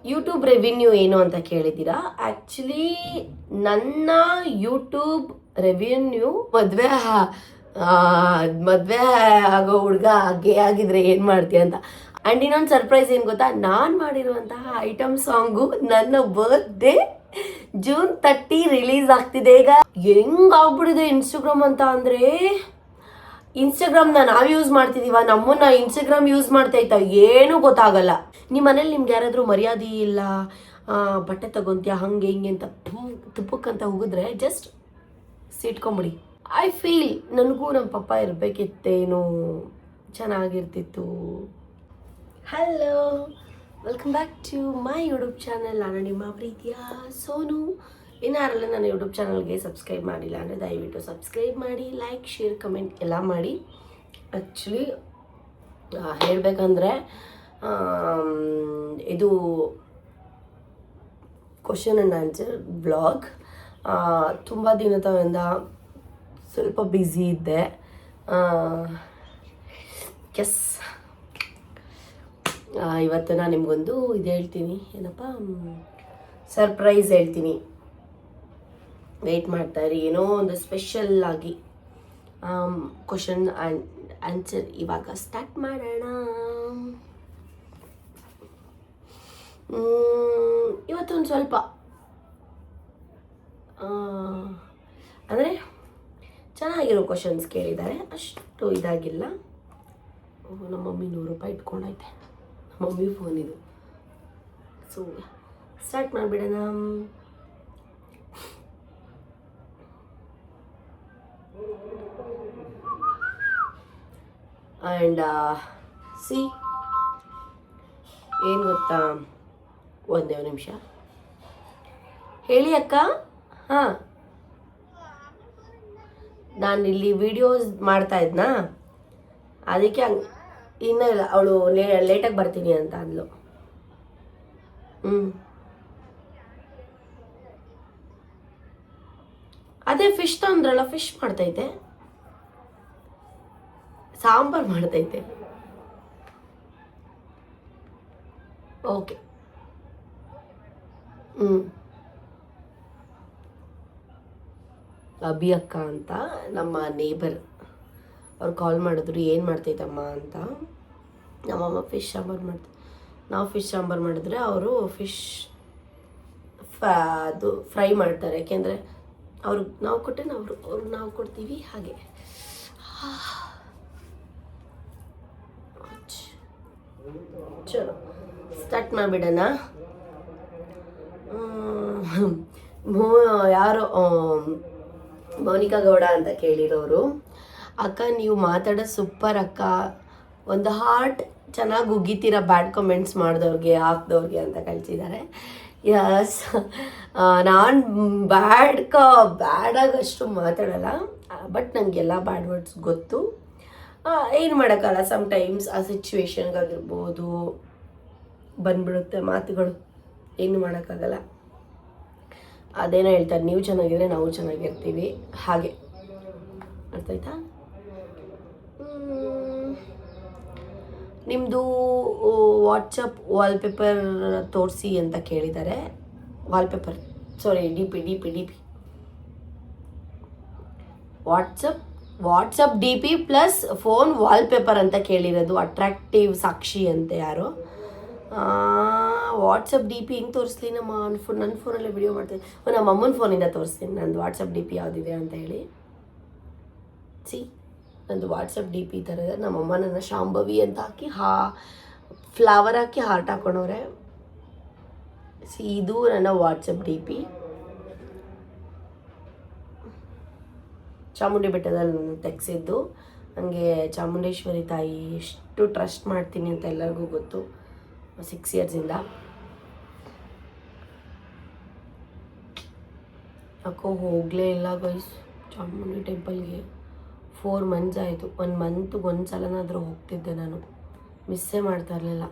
YouTube revenue ಏನು ಅಂತ ಕೇಳಿದ್ದೀರಾ. ಆ್ಯಕ್ಚುಲಿ ನನ್ನ ಯೂಟ್ಯೂಬ್ ರೆವಿನ್ಯೂ ಮದುವೆ ಆಗೋ ಹುಡುಗ ಗೇ ಆಗಿದ್ರೆ ಏನು ಮಾಡ್ತೀಯ ಅಂತ. ಆ್ಯಂಡ್ ಇನ್ನೊಂದು ಸರ್ಪ್ರೈಸ್ ಏನು ಗೊತ್ತಾ, ನಾನು ಮಾಡಿರುವಂತಹ ಐಟಮ್ ಸಾಂಗು ನನ್ನ ಬರ್ತ್ಡೇ June 30 ರಿಲೀಸ್ ಆಗ್ತಿದೆ. ಈಗ ಹೆಂಗಾಗ್ಬಿಟ್ಟಿದೆ ಇನ್ಸ್ಟಾಗ್ರಾಮ್ ಅಂತ ಅಂದರೆ, ಇನ್ಸ್ಟಾಗ್ರಾಮ್ನ ನಾವು ಯೂಸ್ ಮಾಡ್ತಿದ್ದೀವ, ನಮ್ಮನ್ನ ಇನ್ಸ್ಟಾಗ್ರಾಮ್ ಯೂಸ್ ಮಾಡ್ತಾ ಇತ್ತ ಏನೂ ಗೊತ್ತಾಗಲ್ಲ. ನಿಮ್ಮ ಮನೇಲಿ ನಿಮ್ಗೆ ಯಾರಾದರೂ ಮರ್ಯಾದೆ ಇಲ್ಲ, ಬಟ್ಟೆ ತಗೊಂತೀಯ ಹಂಗೆ ಹಿಂಗೆ ಅಂತ ತುಪ್ಪಕ್ಕಂತ ಹೋಗಿದ್ರೆ ಜಸ್ಟ್ ಸಿಟ್ಕೊಂಬಿಡಿ. ಐ ಫೀಲ್ ನನಗೂ ನಮ್ಮ ಪಪ್ಪ ಇರಬೇಕಿತ್ತೇನೋ, ಚೆನ್ನಾಗಿರ್ತಿತ್ತು. Hello, welcome back to my YouTube channel. ನಾನು ನಿಮ್ಮ ಪ್ರೀತಿಯ ಸೋನು. ಇನ್ನಾರಲ್ಲ ನನ್ನ ಯೂಟ್ಯೂಬ್ ಚಾನಲ್ಗೆ ಸಬ್ಸ್ಕ್ರೈಬ್ ಮಾಡಿಲ್ಲ ಅಂದರೆ ದಯವಿಟ್ಟು ಸಬ್ಸ್ಕ್ರೈಬ್ ಮಾಡಿ, ಲೈಕ್, ಶೇರ್, ಕಮೆಂಟ್ ಎಲ್ಲ ಮಾಡಿ. ಆ್ಯಕ್ಚುಲಿ ಹೇಳಬೇಕಂದ್ರೆ ಇದು ಕ್ವಶನ್ ಆ್ಯಂಡ್ ಆನ್ಸರ್ ಬ್ಲಾಗ್. ತುಂಬ ದಿನದಿಂದ ಸ್ವಲ್ಪ ಬ್ಯುಸಿ ಇದ್ದೆ. ಎಸ್, ಇವತ್ತು ನಾನು ನಿಮಗೊಂದು ಇದು ಹೇಳ್ತೀನಿ, ಏನಪ್ಪ ಸರ್ಪ್ರೈಸ್ ಹೇಳ್ತೀನಿ. ವೆಯ್ಟ್ ಮಾಡ್ತಾಯಿರಿ. ಏನೋ ಒಂದು ಸ್ಪೆಷಲ್ ಆಗಿ ಕ್ವಶನ್ ಆ್ಯಂಡ್ ಆನ್ಸರ್ ಇವಾಗ ಸ್ಟಾರ್ಟ್ ಮಾಡೋಣ. ಇವತ್ತೊಂದು ಸ್ವಲ್ಪ ಅಂದರೆ ಚೆನ್ನಾಗಿರೋ ಕ್ವಶನ್ಸ್ ಕೇಳಿದ್ದಾರೆ, ಅಷ್ಟು ಇದಾಗಿಲ್ಲ. ನಮ್ಮ ಮಮ್ಮಿ 100 ರೂಪಾಯಿ ಇಟ್ಕೊಂಡೈತೆ, ನಮ್ಮ ಮಮ್ಮಿ ಫೋನ್ ಇದು. ಸೊ ಸ್ಟಾರ್ಟ್ ಮಾಡಿಬಿಡೋಣ. ಆ್ಯಂಡ್ ಸಿ ಏನು ಗೊತ್ತಾ, ಒಂದೇ ನಿಮಿಷ ಹೇಳಿ ಅಕ್ಕ. ಹಾಂ, ನಾನು ಇಲ್ಲಿ ವಿಡಿಯೋಸ್ ಮಾಡ್ತಾ ಇದ್ನಾ, ಅದಕ್ಕೆ ಇನ್ನೂ ಇಲ್ಲ, ಅವಳು ಲೇಟಾಗಿ ಬರ್ತೀನಿ ಅಂತ ಅಂದ್ಲು. ಅದೇ ಫಿಶ್ ತಂದ್ರಲ್ಲ, ಫಿಶ್ ಮಾಡ್ತೈತೆ, ಸಾಂಬಾರು ಮಾಡ್ತೈತೆ. ಓಕೆ. ಅಭಿ ಅಕ್ಕ ಅಂತ ನಮ್ಮ ನೇಬರ್ ಅವ್ರು ಕಾಲ್ ಮಾಡಿದ್ರು, ಏನು ಮಾಡ್ತೈತಮ್ಮ ಅಂತ. ನಮ್ಮಮ್ಮ ಫಿಶ್ ಸಾಂಬಾರು ಮಾಡ್ತಾರೆ, ನಾವು ಫಿಶ್ ಸಾಂಬಾರು ಮಾಡಿದ್ರೆ ಅವರು ಫಿಶ್ ಅದು ಫ್ರೈ ಮಾಡ್ತಾರೆ. ಯಾಕೆಂದರೆ ಅವ್ರಿಗೆ ನಾವು ಕೊಟ್ಟರೆ ಅವ್ರಿಗೆ ನಾವು ಕೊಡ್ತೀವಿ, ಹಾಗೆ. ಚಲೋ ಸ್ಟಾರ್ಟ್ ಮಾಡಿಬಿಡೋಣ. ಯಾರೋ ಮೌನಿಕಾ ಗೌಡ ಅಂತ ಕೇಳಿರೋರು, ಅಕ್ಕ ನೀವು ಮಾತಾಡೋ ಸೂಪರ್ ಅಕ್ಕ, ಒಂದು ಹಾರ್ಟ್ ಚೆನ್ನಾಗಿ ಉಗ್ಗಿತೀರ ಬ್ಯಾಡ್ ಕಮೆಂಟ್ಸ್ ಮಾಡಿದವ್ರಿಗೆ ಹಾಕ್ದವ್ರಿಗೆ ಅಂತ ಕಳಿಸಿದ್ದಾರೆ. ಯಸ್, ನಾನು ಬ್ಯಾಡಾಗಷ್ಟು ಮಾತಾಡಲ್ಲ, ಬಟ್ ನನಗೆಲ್ಲ ಬ್ಯಾಡ್ ವರ್ಡ್ಸ್ ಗೊತ್ತು. ಏನು ಮಾಡೋಕ್ಕಲ್ಲ, ಸಮ್ಟೈಮ್ಸ್ ಆ ಸಿಚುವೇಶನ್ಗಾಗಿರ್ಬೋದು ಬಂದ್ಬಿಡುತ್ತೆ ಮಾತುಗಳು, ಏನು ಮಾಡೋಕ್ಕಾಗಲ್ಲ. ಅದೇನೋ ಹೇಳ್ತಾರೆ, ನೀವು ಚೆನ್ನಾಗಿದ್ರೆ ನಾವು ಚೆನ್ನಾಗಿರ್ತೀವಿ, ಹಾಗೆ. ಅರ್ಥ ಆಯ್ತಾ? ನಿಮ್ಮದು ವಾಟ್ಸಪ್ ವಾಲ್ಪೇಪರ್ ತೋರಿಸಿ ಅಂತ ಕೇಳಿದ್ದಾರೆ. Wallpaper sorry D P WhatsApp D P plus phone wallpaper ಅಂತ ಕೇಳಿರೋದು. ಅಟ್ರಾಕ್ಟಿವ್ ಸಾಕ್ಷಿ ಅಂತ ಯಾರು. ವಾಟ್ಸಪ್ ಡಿ ಪಿ ಹೆಂಗೆ ತೋರಿಸ್ಲಿ, ನನ್ನ ಫೋನಲ್ಲೇ ವಿಡಿಯೋ ಮಾಡ್ತೀನಿ, ನಮ್ಮ ಅಮ್ಮನ ಫೋನಿಂದ ತೋರಿಸ್ತೀನಿ ನಂದು ವಾಟ್ಸಪ್ ಡಿ ಪಿ ಯಾವುದಿದೆ ಅಂತ ಹೇಳಿ. ನಂದು ವಾಟ್ಸಪ್ ಡಿ ಪಿ ಥರ ಇದೆ. ನಮ್ಮಮ್ಮ ನನ್ನ ಶಾಂಭವಿ ಅಂತ ಹಾಕಿ ಫ್ಲವರ್ ಹಾಕಿ ಹಾರ್ಟ್ ಹಾಕೊಂಡವ್ರೆ. ಇದು ನನ್ನ ವಾಟ್ಸಪ್ ಡಿ ಪಿ. ಚಾಮುಂಡಿ ಬೆಟ್ಟದಲ್ಲಿ ನಾನು ತೆಗ್ಸಿದ್ದು. ನನಗೆ ಚಾಮುಂಡೇಶ್ವರಿ ತಾಯಿ ಎಷ್ಟು ಟ್ರಸ್ಟ್ ಮಾಡ್ತೀನಿ ಅಂತ ಎಲ್ಲರಿಗೂ ಗೊತ್ತು, 6 ಇಯರ್ಸಿಂದ. ಯಾಕೋ ಹೋಗಲೇ ಇಲ್ಲ ಗೈಸ್ ಚಾಮುಂಡಿ ಟೆಂಪಲ್ಗೆ. 4 ಮಂತ್ಸ್ ಆಯಿತು. 1 ಮಂತ್ಗೆ ಒಂದು ಸಲನಾದರೂ ಹೋಗ್ತಿದ್ದೆ ನಾನು, ಮಿಸ್ಸೇ ಮಾಡ್ತಾ ಇರಲಿಲ್ಲ.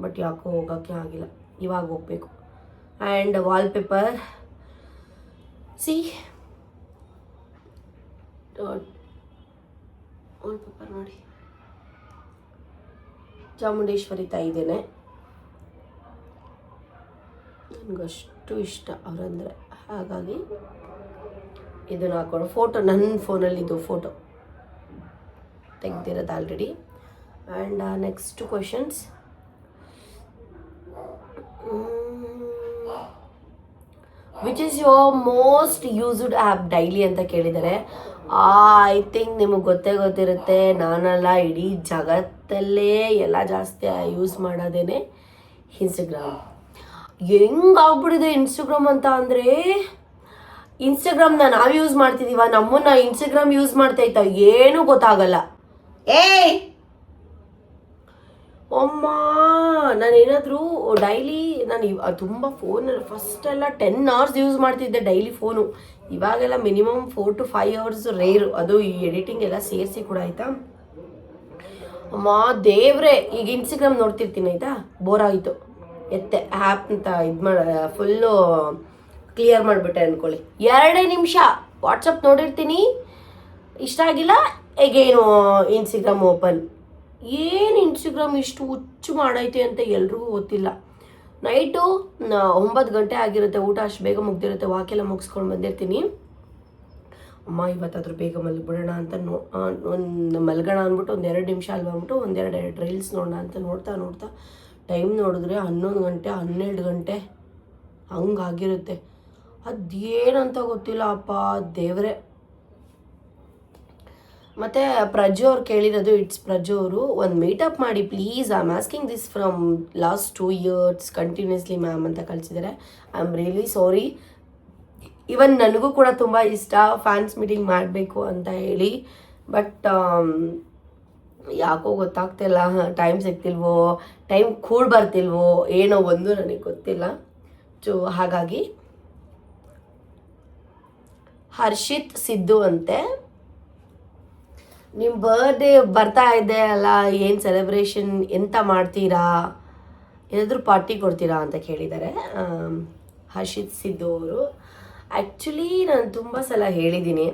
ಬಟ್ ಯಾಕೋ ಹೋಗೋಕ್ಕೆ ಆಗಿಲ್ಲ, ಇವಾಗ ಹೋಗಬೇಕು. ಆ್ಯಂಡ್ ವಾಲ್ಪೇಪರ್ ವಾಲ್ಪೇಪರ್ ನೋಡಿ, ಚಾಮುಂಡೇಶ್ವರಿ ತಾಯಿದೇನೆ. ನನಗಷ್ಟು ಇಷ್ಟ ಅವರಂದರೆ. ಹಾಗಾಗಿ ಇದನ್ನು ಹಾಕೊಂಡು ಫೋಟೋ ನನ್ನ ಫೋನಲ್ಲಿದ್ದು ಫೋಟೋ ತೆಗ್ದಿರೋದು already. And next questions. Which is your most used app daily ಅಂತ ಕೇಳಿದ್ದಾರೆ. ಐ ಥಿಂಕ್ ನಿಮಗೆ ಗೊತ್ತಿರುತ್ತೆ, ನಾನೆಲ್ಲ ಇಡೀ ಜಗತ್ತಲ್ಲೇ ಎಲ್ಲ ಜಾಸ್ತಿ ಯೂಸ್ ಮಾಡೋದೇನೆ ಇನ್ಸ್ಟಾಗ್ರಾಮ್. ಹೆಂಗಾಗ್ಬಿಟ್ಟಿದೆ ಇನ್ಸ್ಟಾಗ್ರಾಮ್ ಅಂತ ಅಂದರೆ, ಇನ್ಸ್ಟಾಗ್ರಾಮ್ನ ನಾವು ಯೂಸ್ ಮಾಡ್ತಿದ್ದೀವ, ನಮ್ಮನ್ನ ಇನ್ಸ್ಟಾಗ್ರಾಮ್ ಯೂಸ್ ಮಾಡ್ತಾಯ್ತ ಏನೂ ಗೊತ್ತಾಗಲ್ಲ. ಅಮ್ಮ ನಾನೇನಾದರೂ ಡೈಲಿ ನಾನು ತುಂಬ ಫೋನಲ್ಲಿ ಫಸ್ಟೆಲ್ಲ 10 hours ಯೂಸ್ ಮಾಡ್ತಿದ್ದೆ ಡೈಲಿ ಫೋನು. ಇವಾಗೆಲ್ಲ ಮಿನಿಮಮ್ 4 to 5 hours ರೇರು, ಅದು ಈ ಎಡಿಟಿಂಗ್ ಎಲ್ಲ ಸೇರಿಸಿ ಕೂಡ ಆಯಿತಾ. ಅಮ್ಮ ದೇವ್ರೆ, ಈಗ ಇನ್ಸ್ಟಾಗ್ರಾಮ್ ನೋಡ್ತಿರ್ತೀನಿ ಆಯಿತಾ, ಬೋರ್ ಆಯಿತು, ಎತ್ತೆ ಆ್ಯಪ್ ಅಂತ ಇದು ಫುಲ್ಲು ಕ್ಲಿಯರ್ ಮಾಡಿಬಿಟ್ಟೆ ಅಂದ್ಕೊಳ್ಳಿ. 2 ನಿಮಿಷ ವಾಟ್ಸಪ್ ನೋಡಿರ್ತೀನಿ, ಇಷ್ಟ ಆಗಿಲ್ಲ, ಈಗೇನು ಇನ್ಸ್ಟಾಗ್ರಾಮ್ ಓಪನ್. ಏನು ಇನ್ಸ್ಟಾಗ್ರಾಮ್ ಇಷ್ಟು ಹುಚ್ಚು ಮಾಡೈತೆ ಅಂತ ಎಲ್ರಿಗೂ ಗೊತ್ತಿಲ್ಲ. ನೈಟು 9 ಗಂಟೆ ಆಗಿರುತ್ತೆ, ಊಟ ಅಷ್ಟು ಬೇಗ ಮುಗ್ದಿರುತ್ತೆ, ವಾಕೆಲ್ಲ ಮುಗಿಸ್ಕೊಂಡು ಬಂದಿರ್ತೀನಿ. ಅಮ್ಮ ಇವತ್ತಾದ್ರೂ ಬೇಗ ಮಲಗಿಬಿಡೋಣ ಅಂತ ಒಂದು ಮಲ್ಗೋಣ ಅಂದ್ಬಿಟ್ಟು 2 ನಿಮಿಷ ಅಲ್ವಾ ಅಂದ್ಬಿಟ್ಟು 2 ರೀಲ್ಸ್ ನೋಡೋಣ ಅಂತ ನೋಡ್ತಾ ಟೈಮ್ ನೋಡಿದ್ರೆ 11 ಗಂಟೆ 12 ಗಂಟೆ ಹಂಗಾಗಿರುತ್ತೆ. ಅದೇನಂತ ಗೊತ್ತಿಲ್ಲ ಅಪ್ಪ ದೇವ್ರೆ. ಮತ್ತು ಪ್ರಜು ಅವ್ರು ಕೇಳಿರೋದು, ಇಟ್ಸ್ ಪ್ರಜು ಅವರು, ಒಂದು ಮೀಟಪ್ ಮಾಡಿ please, I am asking this from last 2 years continuously ma'am ಅಂತ ಕಳಿಸಿದ್ದಾರೆ. I am really sorry. Even ನನಗೂ ಕೂಡ ತುಂಬ ಇಷ್ಟ ಫ್ಯಾನ್ಸ್ ಮೀಟಿಂಗ್ ಮಾಡಬೇಕು ಅಂತ ಹೇಳಿ, ಬಟ್ ಯಾಕೋ ಗೊತ್ತಾಗ್ತಿಲ್ಲ, ಟೈಮ್ ಸಿಗ್ತಿಲ್ವೋ, ಟೈಮ್ ಕೂಡ್ ಬರ್ತಿಲ್ವೋ ಏನೋ ಒಂದು ನನಗೆ ಗೊತ್ತಿಲ್ಲ. ಸೊ ಹಾಗಾಗಿ ಹರ್ಷಿತ್ ಸಿದ್ದು ಅಂತೆ, ನಿಮ್ಮ ಬರ್ಡೇ ಬರ್ತಾ ಇದೆ ಅಲ್ಲ, ಏನು ಸೆಲೆಬ್ರೇಷನ್ ಎಂತ ಮಾಡ್ತೀರಾ, ಏನಾದರೂ ಪಾರ್ಟಿ ಕೊಡ್ತೀರಾ ಅಂತ ಕೇಳಿದ್ದಾರೆ ಹರ್ಷಿತ್ ಸಿದ್ದು ಅವರು. ಆ್ಯಕ್ಚುಲಿ ನಾನು ತುಂಬ ಸಲ ಹೇಳಿದ್ದೀನಿ,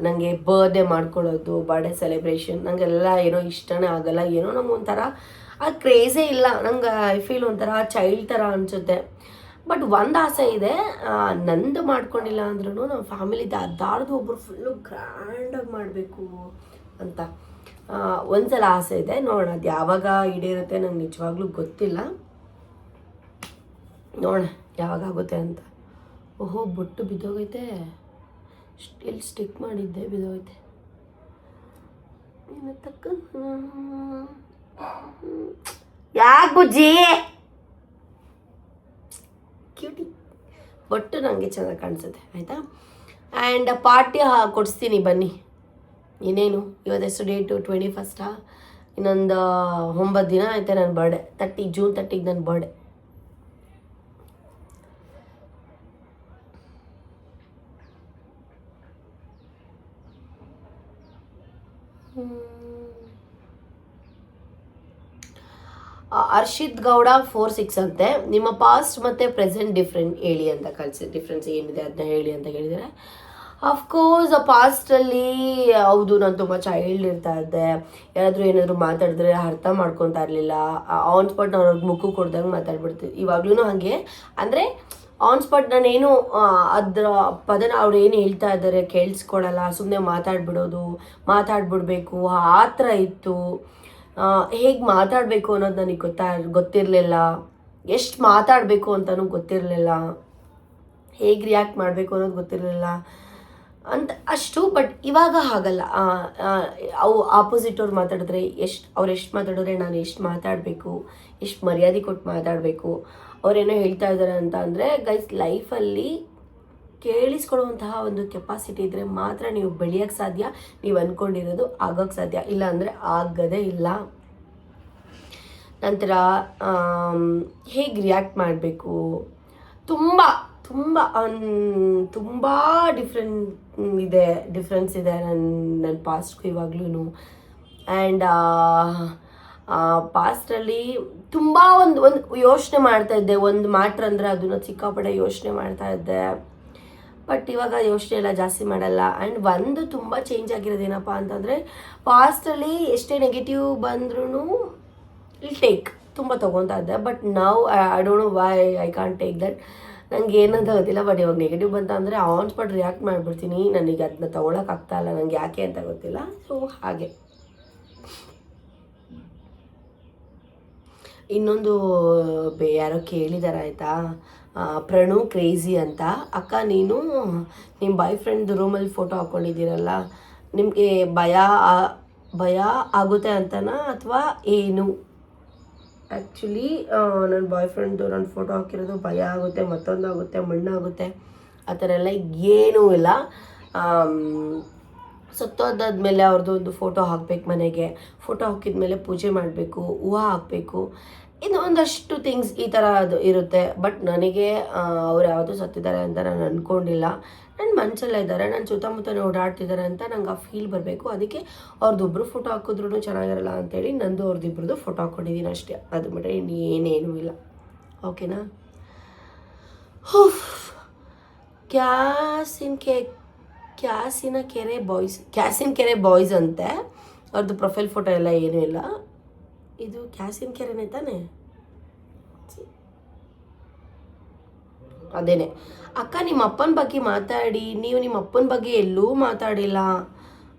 ನನಗೆ ಬರ್ಡೇ ಮಾಡ್ಕೊಳ್ಳೋದು, ಬರ್ಡೇ ಸೆಲೆಬ್ರೇಷನ್ ನನಗೆಲ್ಲ ಏನೋ ಇಷ್ಟನೇ ಆಗಲ್ಲ, ಏನೋ ನಮಗೊಂಥರ ಆ ಕ್ರೇಜೇ ಇಲ್ಲ, ನಂಗೆ ಐ ಫೀಲ್ ಒಂಥರ ಚೈಲ್ಡ್ ಥರ ಅನಿಸುತ್ತೆ. ಬಟ್ ಒಂದು ಆಸೆ ಇದೆ, ನಂದು ಮಾಡ್ಕೊಂಡಿಲ್ಲ ಅಂದ್ರೂ ನಮ್ಮ ಫ್ಯಾಮಿಲಿದು ಅದಾರ್ದು ಒಬ್ಬರು ಫುಲ್ಲು ಗ್ರ್ಯಾಂಡಾಗಿ ಮಾಡಬೇಕು ಅಂತ ಒಂದ್ಸಲ ಆಸೆ ಇದೆ. ನೋಡೋಣ ಅದು ಯಾವಾಗ ಈಡೇರುತ್ತೆ ನಂಗೆ ನಿಜವಾಗ್ಲೂ ಗೊತ್ತಿಲ್ಲ, ನೋಡೋಣ ಯಾವಾಗ ಆಗುತ್ತೆ ಅಂತ. ಓಹೋ ಬೊಟ್ಟು ಬಿದ್ದೋಗೈತೆ, ಇಲ್ಲಿ ಸ್ಟಿಕ್ ಮಾಡಿದ್ದೆ ಬಿದ್ದೋಗೈತೆ. ಯಾಕೆ ಬುಜ್ಜಿ ಕ್ಯೂಟಿ, ಬೊಟ್ಟು ನನಗೆ ಚೆನ್ನಾಗಿ ಕಾಣಿಸುತ್ತೆ ಆಯಿತಾ. ಆ್ಯಂಡ್ ಪಾರ್ಟಿ ಕೊಡಿಸ್ತೀನಿ ಬನ್ನಿ. ಇನ್ನೇನು ಇವತ್ತೆಷ್ಟು ಡೇಟು 21st, ಇನ್ನೊಂದು 9 ದಿನ ಆಯ್ತು ನನ್ನ ಬರ್ಡೇ. June 30 ನನ್ನ ಬರ್ಡೇ. ಹರ್ಷಿತ್ ಗೌಡ 46 ಅಂತೆ, ನಿಮ್ಮ ಪಾಸ್ಟ್ ಮತ್ತು ಪ್ರೆಸೆಂಟ್ ಹೇಳಿ ಅಂತ ಡಿಫ್ರೆನ್ಸ್ ಏನಿದೆ ಅದನ್ನ ಹೇಳಿ ಅಂತ ಹೇಳಿದರೆ. ಅಫ್ಕೋರ್ಸ್ ಪಾಸ್ಟಲ್ಲಿ ಹೌದು ನಾನು ತುಂಬ ಚೈಲ್ಡ್ ಇರ್ತಾ ಇದ್ದೆ, ಏನಾದರೂ ಮಾತಾಡಿದ್ರೆ ಅರ್ಥ ಮಾಡ್ಕೊತಾ ಇರಲಿಲ್ಲ, ಆನ್ ಸ್ಪಾಟ್ ನಾನು ಅವ್ರಿಗೆ ಮುಖ ಕೊಡ್ದಂಗೆ ಮಾತಾಡ್ಬಿಡ್ತಿದ್ದೆ. ಇವಾಗ್ಲೂ ಹಾಗೆ, ಅಂದರೆ ಆನ್ ಸ್ಪಾಟ್ ನಾನೇನು ಅದರ ಪದನ ಅವ್ರು ಏನು ಹೇಳ್ತಾ ಇದ್ದಾರೆ ಕೇಳಿಸ್ಕೊಳಲ್ಲ, ಸುಮ್ಮನೆ ಮಾತಾಡ್ಬಿಡ್ಬೇಕು ಆ ಥರ ಇತ್ತು. ಹೇಗೆ ಮಾತಾಡಬೇಕು ಅನ್ನೋದು ನನಗೆ ಗೊತ್ತಿರಲಿಲ್ಲ, ಎಷ್ಟು ಮಾತಾಡಬೇಕು ಅಂತಲೂ ಗೊತ್ತಿರಲಿಲ್ಲ, ಹೇಗೆ ರಿಯಾಕ್ಟ್ ಮಾಡಬೇಕು ಅನ್ನೋದು ಗೊತ್ತಿರಲಿಲ್ಲ ಅಂತ ಅಷ್ಟು. ಬಟ್ ಇವಾಗ ಹಾಗಲ್ಲ, ಅವು ಆಪೋಸಿಟ್ ಅವ್ರು ಮಾತಾಡಿದ್ರೆ ಅವ್ರು ಎಷ್ಟು ಮಾತಾಡಿದ್ರೆ ನಾನು ಎಷ್ಟು ಮಾತಾಡಬೇಕು, ಎಷ್ಟು ಮರ್ಯಾದೆ ಕೊಟ್ಟು ಮಾತಾಡಬೇಕು, ಅವರೇನೋ ಹೇಳ್ತಾ ಇದ್ದಾರೆ ಅಂತ ಅಂದರೆ ಗೈಸ್, ಲೈಫಲ್ಲಿ ಕೇಳಿಸ್ಕೊಳ್ಳುವಂತಹ ಒಂದು ಕೆಪಾಸಿಟಿ ಇದ್ದರೆ ಮಾತ್ರ ನೀವು ಬೆಳೆಯೋಕ್ಕೆ ಸಾಧ್ಯ, ನೀವು ಅಂದ್ಕೊಂಡಿರೋದು ಆಗೋಕ್ಕೆ ಸಾಧ್ಯ, ಇಲ್ಲ ಅಂದರೆ ಆಗೋದೇ ಇಲ್ಲ. ನಂತರ ಹೇಗೆ ರಿಯಾಕ್ಟ್ ಮಾಡಬೇಕು, ತುಂಬ ತುಂಬ ತುಂಬ ಡಿಫ್ರೆನ್ಸ್ ಇದೆ ನನ್ನ ಪಾಸ್ಟ್ಗೂ ಇವಾಗ್ಲೂ. ಆ್ಯಂಡ್ ಪಾಸ್ಟಲ್ಲಿ ತುಂಬ ಒಂದು ಯೋಚನೆ ಮಾಡ್ತಾಯಿದ್ದೆ, ಒಂದು ಮ್ಯಾಟ್ರ್ ಅಂದರೆ ಅದನ್ನು ಸಿಕ್ಕಾಪಟ್ಟೆ ಯೋಚನೆ ಮಾಡ್ತಾಯಿದ್ದೆ. ಬಟ್ ಇವಾಗ ಯೋಚನೆ ಎಲ್ಲ ಜಾಸ್ತಿ ಮಾಡಲ್ಲ. ಆ್ಯಂಡ್ ಒಂದು ತುಂಬ ಚೇಂಜ್ ಆಗಿರೋದೇನಪ್ಪ ಅಂತಂದರೆ, ಪಾಸ್ಟಲ್ಲಿ ಎಷ್ಟೇ ನೆಗೆಟಿವ್ ಬಂದ್ರೂ ಇಲ್ ಟೇಕ್, ತುಂಬ ತೊಗೊತಾ ಇದ್ದೆ. ಬಟ್ ನಾವು I don't know why I can't take that. ನಂಗೆ ಏನಂತ ಗೊತ್ತಿಲ್ಲ. ಬಟ್ ಇವಾಗ ನೆಗೆಟಿವ್ ಬಂತ ಅಂದರೆ ಆನ್ ಸ್ಪಾಟ್ ರಿಯಾಕ್ಟ್ ಮಾಡಿಬಿಡ್ತೀನಿ. ನನಗೆ ಅದನ್ನ ತೊಗೊಳಕ್ಕಾಗ್ತಾಯಿಲ್ಲ, ನನಗೆ ಯಾಕೆ ಅಂತ ಗೊತ್ತಿಲ್ಲ. ಸೊ ಹಾಗೆ. ಇನ್ನೊಂದು ಯಾರೋ ಕೇಳಿದಾರೆ ಆಯಿತಾ, ಪ್ರಣು ಕ್ರೇಜಿ ಅಂತ. ಅಕ್ಕ, ನೀನು ನಿಮ್ಮ ಬಾಯ್ ಫ್ರೆಂಡ್ ರೂಮಲ್ಲಿ ಫೋಟೋ ಹಾಕ್ಕೊಂಡಿದ್ದೀರಲ್ಲ, ನಿಮಗೆ ಭಯ ಆಗುತ್ತೆ ಅಂತನಾ ಅಥವಾ ಏನು? ಆ್ಯಕ್ಚುಲಿ ನನ್ನ ಬಾಯ್ ಫ್ರೆಂಡ್ದು ನನ್ನ ಫೋಟೋ ಹಾಕಿರೋದು ಭಯ ಆಗುತ್ತೆ, ಮತ್ತೊಂದಾಗುತ್ತೆ, ಮಣ್ಣಾಗುತ್ತೆ, ಆ ಥರ ಎಲ್ಲ ಏನೂ ಇಲ್ಲ. ಸತ್ತೋದಾದ್ಮೇಲೆ ಅವ್ರದ್ದು ಒಂದು ಫೋಟೋ ಹಾಕ್ಬೇಕು ಮನೆಗೆ. ಫೋಟೋ ಹಾಕಿದ್ಮೇಲೆ ಪೂಜೆ ಮಾಡಬೇಕು, ಹೂವು ಹಾಕಬೇಕು, ಇದು ಒಂದಷ್ಟು ಥಿಂಗ್ಸ್ ಈ ಥರ ಅದು ಇರುತ್ತೆ. ಬಟ್ ನನಗೆ ಅವ್ರು ಯಾವುದೂ ಸತ್ತಿದ್ದಾರೆ ಅಂತ ನಾನು ಅಂದ್ಕೊಂಡಿಲ್ಲ. ನನ್ನ ಮನಸ್ಸಲ್ಲೇ ಇದ್ದಾರೆ, ನನ್ನ ಸುತ್ತಮುತ್ತನೇ ಓಡಾಡ್ತಿದ್ದಾರೆ ಅಂತ ನಂಗೆ ಆ ಫೀಲ್ ಬರಬೇಕು. ಅದಕ್ಕೆ ಅವ್ರದ್ದೊಬ್ಬರು ಫೋಟೋ ಹಾಕಿದ್ರೂ ಚೆನ್ನಾಗಿರಲ್ಲ ಅಂತೇಳಿ ನಂದು ಅವ್ರದ್ದಿಬ್ರದ್ದು ಫೋಟೋ ಹಾಕ್ಕೊಂಡಿದ್ದೀನಿ ಅಷ್ಟೇ. ಅದು ಬಿಟ್ಟರೆ ಇನ್ನೇನೇನೂ ಇಲ್ಲ. ಓಕೆನಾ? ಕ್ಯಾಸಿನ ಕೆರೆ ಬಾಯ್ಸ್ ಅಂತೆ. ಅವ್ರದ್ದು ಪ್ರೊಫೈಲ್ ಫೋಟೋ ಎಲ್ಲ ಏನೂ ಇಲ್ಲ. ಇದು ಕ್ಯಾಸಿನ ಕೆರೆನೇ ತಾನೇ? ಅದೇನೆ. ಅಕ್ಕ, ನಿಮ್ಮ ಅಪ್ಪನ ಬಗ್ಗೆ ಮಾತಾಡಿ, ನೀವು ನಿಮ್ಮ ಅಪ್ಪನ ಬಗ್ಗೆ ಎಲ್ಲೂ ಮಾತಾಡಿಲ್ಲ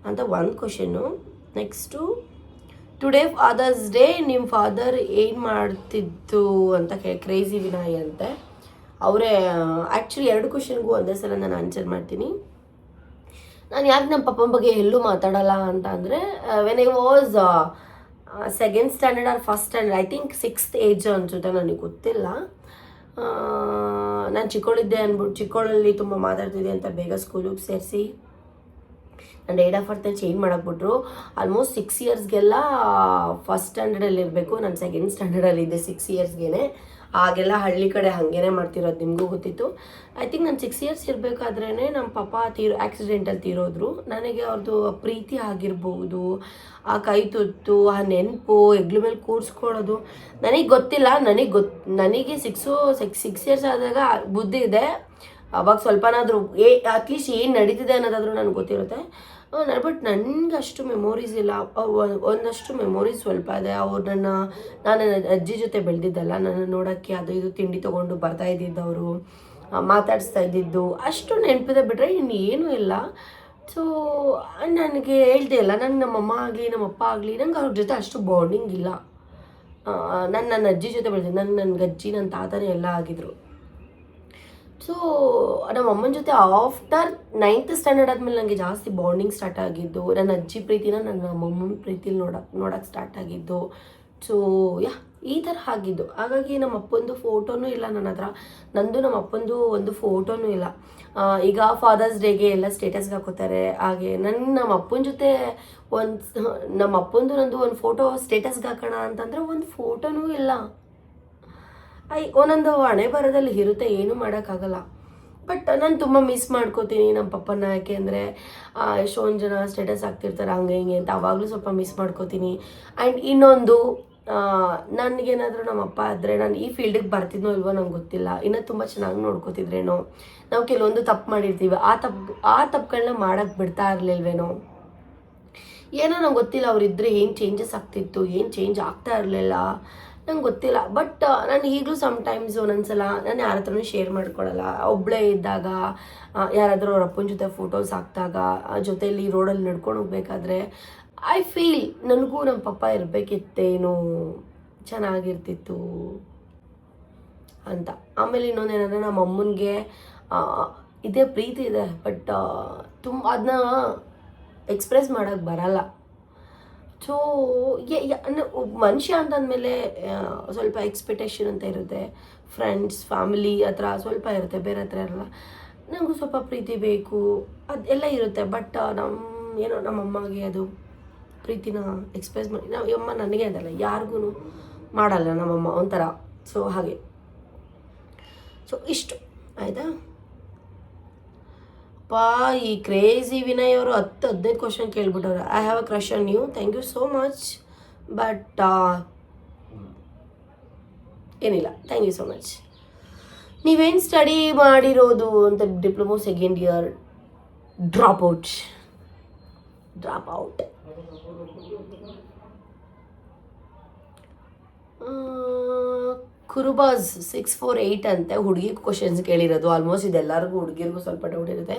ಅಂತ ಒಂದು question. Next, today Father's Day, ನಿಮ್ಮ ಫಾದರ್ ಏನು ಮಾಡ್ತಿದ್ದು ಅಂತ ಕ್ರೇಜಿ ವಿನಾಯ್ ಅಂತೆ. ಅವರೇ ಆ್ಯಕ್ಚುಲಿ 2 ಕ್ವಶನ್ಗೂ ಒಂದೇ ಸಲ ನಾನು ಆನ್ಸರ್ ಮಾಡ್ತೀನಿ. ನಾನು ಯಾಕೆ ನಮ್ಮ ಪಪ್ಪನ ಬಗ್ಗೆ ಎಲ್ಲೂ ಮಾತಾಡಲ್ಲ ಅಂತ ಅಂದರೆ, when I was 2nd standard or 1st standard, I think 6th age ಅನ್ಸುತ್ತೆ, ನನಗೆ ಗೊತ್ತಿಲ್ಲ. ನಾನು ಚಿಕ್ಕವಳಿದ್ದೆ ಅಂದ್ಬಿಟ್ಟು ಚಿಕ್ಕವಳಲ್ಲಿ ತುಂಬ ಮಾತಾಡ್ತಿದ್ದೆ ಅಂತ ಬೇಗ ಸ್ಕೂಲಿಗೆ ಸೇರಿಸಿ ನನ್ನ ಡೇಟ್ ಆಫ್ ಬರ್ತ್ನ ಚೇಂಜ್ ಮಾಡಾಕ್ಬಿಟ್ರು. ಆಲ್ಮೋಸ್ಟ್ 6 ಇಯರ್ಸ್ಗೆಲ್ಲ 1st ಸ್ಟ್ಯಾಂಡರ್ಡಲ್ಲಿ ಇರಬೇಕು. ನಾನು 2nd ಸ್ಟ್ಯಾಂಡರ್ಡಲ್ಲಿದ್ದೆ 6 ಇಯರ್ಸ್ಗೆ. ಆಗೆಲ್ಲ ಹಳ್ಳಿ ಕಡೆ ಹಾಗೇನೆ ಮಾಡ್ತಿರೋದು, ನಿಮಗೂ ಗೊತ್ತಿತ್ತು. ಐ ಥಿಂಕ್ ನಾನು 6 ಇಯರ್ಸ್ ಇರಬೇಕಾದ್ರೇ ನಮ್ಮ ಪಪ್ಪ ಆಕ್ಸಿಡೆಂಟಲ್ಲಿ ತೀರೋದ್ರು. ನನಗೆ ಅವ್ರದ್ದು ಪ್ರೀತಿ ಆಗಿರ್ಬೋದು, ಆ ಕೈ ತುತ್ತು, ಆ ನೆನಪು, ಹೆಗ್ಲ ಮೇಲೆ ಕೂರಿಸ್ಕೊಳ್ಳೋದು ನನಗೆ ಗೊತ್ತಿಲ್ಲ. ನನಗೆ 6 ಇಯರ್ಸ್ ಆದಾಗ ಬುದ್ಧಿ ಇದೆ. ಅವಾಗ ಸ್ವಲ್ಪನಾದರೂ ಅಟ್ಲೀಸ್ಟ್ ಏನು ನಡೀತಿದೆ ಅನ್ನೋದಾದರೂ ನನಗೆ ಗೊತ್ತಿರುತ್ತೆ. ಬಟ್ ನನಗೆ ಅಷ್ಟು ಮೆಮೊರೀಸ್ ಇಲ್ಲ. ಒಂದಷ್ಟು ಮೆಮೊರೀಸ್ ಸ್ವಲ್ಪ ಇದೆ. ಅವ್ರು ನಾನು ಅಜ್ಜಿ ಜೊತೆ ಬೆಳೆದಿದ್ದಲ್ಲ, ನನ್ನ ನೋಡೋಕ್ಕೆ ಅದು ಇದು ತಿಂಡಿ ತೊಗೊಂಡು ಬರ್ತಾ ಇದ್ದಿದ್ದವರು, ಮಾತಾಡಿಸ್ತಾ ಇದ್ದಿದ್ದು ಅಷ್ಟು ನೆನಪಿದೆ. ಬಿಟ್ಟರೆ ಇನ್ನೇನೂ ಇಲ್ಲ. ಸೊ ನನಗೆ ಹೇಳ್ದೆ ಇಲ್ಲ, ನಂಗೆ ನಮ್ಮಮ್ಮ ಆಗಲಿ ನಮ್ಮಪ್ಪ ಆಗಲಿ ನಂಗೆ ಅವ್ರ ಜೊತೆ ಅಷ್ಟು ಬಾಂಡಿಂಗ್ ಇಲ್ಲ. ನನ್ನ ಅಜ್ಜಿ ಜೊತೆ ಬೆಳೆದಿದ್ದು, ನನ್ನ ಅಜ್ಜಿ ನನ್ನ ತಾತನೇ ಎಲ್ಲ ಆಗಿದ್ರು. ಸೊ ನಮ್ಮ ಅಮ್ಮನ ಜೊತೆ ಆಫ್ಟರ್ 9th ಸ್ಟ್ಯಾಂಡರ್ಡ್ ಆದಮೇಲೆ ನನಗೆ ಜಾಸ್ತಿ ಬಾಂಡಿಂಗ್ ಸ್ಟಾರ್ಟ್ ಆಗಿದ್ದು. ನನ್ನ ಅಜ್ಜಿ ಪ್ರೀತಿನ ನನ್ನ ಅಮ್ಮನ ಪ್ರೀತಿಲಿ ನೋಡೋಕ್ಕೆ ಸ್ಟಾರ್ಟ್ ಆಗಿದ್ದು. ಸೊ ಈ ಥರ ಆಗಿದ್ದು. ಹಾಗಾಗಿ ನಮ್ಮ ಅಪ್ಪಂದು ಫೋಟೋನೂ ಇಲ್ಲ ನನ್ನ ಹತ್ರ. ನಂದು ನಮ್ಮ ಅಪ್ಪಂದು ಒಂದು ಫೋಟೋನೂ ಇಲ್ಲ. ಈಗ ಫಾದರ್ಸ್ ಡೇಗೆ ಎಲ್ಲ ಸ್ಟೇಟಸ್ಗೆ ಹಾಕೋತಾರೆ. ಹಾಗೆ ನಮ್ಮ ಅಪ್ಪನ ಜೊತೆ ನಮ್ಮ ಅಪ್ಪಂದು ನಂದು ಒಂದು ಫೋಟೋ ಸ್ಟೇಟಸ್ಗೆ ಹಾಕೋಣ ಅಂತಂದರೆ ಒಂದು ಫೋಟೋನೂ ಇಲ್ಲ. ಒಂದೊಂದು ಹಣೆ ಬರೋದಲ್ಲಿ ಇರುತ್ತೆ, ಏನೂ ಮಾಡೋಕ್ಕಾಗಲ್ಲ. ಬಟ್ ನಾನು ತುಂಬ ಮಿಸ್ ಮಾಡ್ಕೋತೀನಿ ನಮ್ಮ ಪಪ್ಪನ. ಯಾಕೆ ಅಂದರೆ ಎಷ್ಟೊಂದು ಜನ ಸ್ಟೇಟಸ್ ಹಾಕ್ತಿರ್ತಾರೆ ಹಂಗೆ ಹಿಂಗೆ ಅಂತ, ಅವಾಗಲೂ ಸ್ವಲ್ಪ ಮಿಸ್ ಮಾಡ್ಕೋತೀನಿ. ಆ್ಯಂಡ್ ಇನ್ನೊಂದು, ನನಗೇನಾದರೂ ನಮ್ಮ ಅಪ್ಪ ಆದರೆ ನಾನು ಈ ಫೀಲ್ಡಿಗೆ ಬರ್ತಿದ್ನೋ ಇಲ್ವೋ ನಂಗೆ ಗೊತ್ತಿಲ್ಲ. ಇನ್ನೂ ತುಂಬ ಚೆನ್ನಾಗಿ ನೋಡ್ಕೋತಿದ್ರೇನೋ. ನಾವು ಕೆಲವೊಂದು ತಪ್ಪು ಮಾಡಿರ್ತೀವಿ, ಆ ತಪ್ಪುಗಳನ್ನ ಮಾಡೋಕ್ಕೆ ಬಿಡ್ತಾ ಇರಲಿಲ್ವೇನೋ, ಏನೋ ನಂಗೆ ಗೊತ್ತಿಲ್ಲ. ಅವರಿದ್ದರೆ ಏನು ಚೇಂಜಸ್ ಆಗ್ತಿತ್ತು, ಏನು ಚೇಂಜ್ ಆಗ್ತಾ ಇರಲಿಲ್ಲ, ನಂಗೆ ಗೊತ್ತಿಲ್ಲ. ಬಟ್ ನಾನು ಈಗಲೂ ಸಮ್ಟೈಮ್ಸ್ ಒಂದೊಂದ್ಸಲ ನಾನು ಯಾರ ಹತ್ರನೂ ಶೇರ್ ಮಾಡ್ಕೊಳ್ಳಲ್ಲ. ಒಬ್ಬಳೇ ಇದ್ದಾಗ ಯಾರಾದರೂ ಅವ್ರ ಅಪ್ಪನ ಜೊತೆ ಫೋಟೋಸ್ ಹಾಕಿದಾಗ, ಜೊತೆಯಲ್ಲಿ ರೋಡಲ್ಲಿ ನಡ್ಕೊಂಡು ಹೋಗ್ಬೇಕಾದ್ರೆ ಐ ಫೀಲ್ ನನಗೂ ನಮ್ಮ ಪಪ್ಪ ಇರಬೇಕಿತ್ತೇನೋ, ಚೆನ್ನಾಗಿರ್ತಿತ್ತು ಅಂತ. ಆಮೇಲೆ ಇನ್ನೊಂದೇನಂದರೆ ನಮ್ಮ ಅಮ್ಮನಿಗೆ ಇದೇ ಪ್ರೀತಿ ಇದೆ, ಬಟ್ ತುಂಬ ಅದನ್ನ ಎಕ್ಸ್ಪ್ರೆಸ್ ಮಾಡೋಕ್ಕೆ ಬರಲ್ಲ. ಸೊ ಮನುಷ್ಯ ಅಂತಂದಮೇಲೆ ಸ್ವಲ್ಪ ಎಕ್ಸ್ಪೆಕ್ಟೇಷನ್ ಅಂತ ಇರುತ್ತೆ. ಫ್ರೆಂಡ್ಸ್, ಫ್ಯಾಮಿಲಿ ಹತ್ರ ಸ್ವಲ್ಪ ಇರುತ್ತೆ, ಬೇರೆ ಹತ್ರ ಇರಲ್ಲ. ನನಗೂ ಸ್ವಲ್ಪ ಪ್ರೀತಿ ಬೇಕು, ಅದೆಲ್ಲ ಇರುತ್ತೆ. ಬಟ್ ನಮ್ಮಮ್ಮಗೆ ಅದು ಪ್ರೀತಿನ ಎಕ್ಸ್ಪ್ರೆಸ್ ಮಾಡಿ ಅಮ್ಮ ನನಗೆ ಅಂತಲ್ಲ ಯಾರಿಗೂ ಮಾಡಲ್ಲ ನಮ್ಮಮ್ಮ ಒಂಥರ. ಸೊ ಹಾಗೆ. ಸೊ ಇಷ್ಟು ಆಯಿತಾ. ಈ ಕ್ರೇಜಿ ವಿನಯ್ ಅವರು 10-15 ಕ್ವಶನ್ ಕೇಳ್ಬಿಟ್ಟವ್ರೆ. I have a crush on you, thank you so much. But ಏನಿಲ್ಲ, ಥ್ಯಾಂಕ್ ಯು ಸೋ ಮಚ್. ನೀವೇನು ಸ್ಟಡಿ ಮಾಡಿರೋದು ಅಂತ? Diploma 2nd year, drop out. ಕುರುಬಾಸ್ 648 ಅಂತೆ ಹುಡುಗಿ ಕ್ವಶನ್ಸ್ ಕೇಳಿರೋದು. ಆಲ್ಮೋಸ್ಟ್ ಇದೆಲ್ಲರಿಗೂ ಹುಡುಗಿರಿಗೂ ಸ್ವಲ್ಪ ಡೌಟ್ ಇರುತ್ತೆ.